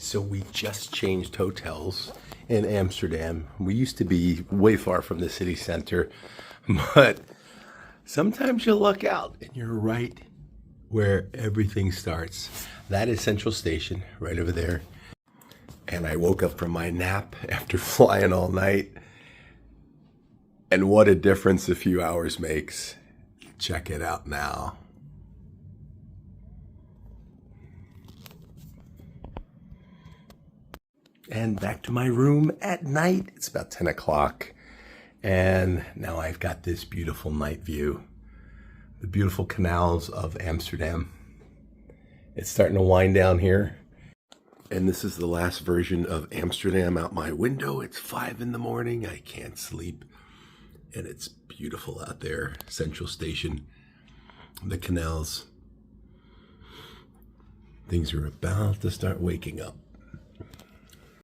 So we just changed hotels in Amsterdam. We used to be way far from the city center, but sometimes you luck out and you're right where everything starts. That is Central Station right over there. And I woke up from my nap after flying all night. And what a difference a few hours makes. Check it out now. And back to my room at night. It's about 10 o'clock. And now I've got this beautiful night view. The beautiful canals of Amsterdam. It's starting to wind down here. And this is the last version of Amsterdam out my window. It's 5 in the morning. I can't sleep. And it's beautiful out there. Central Station. The canals. Things are about to start waking up.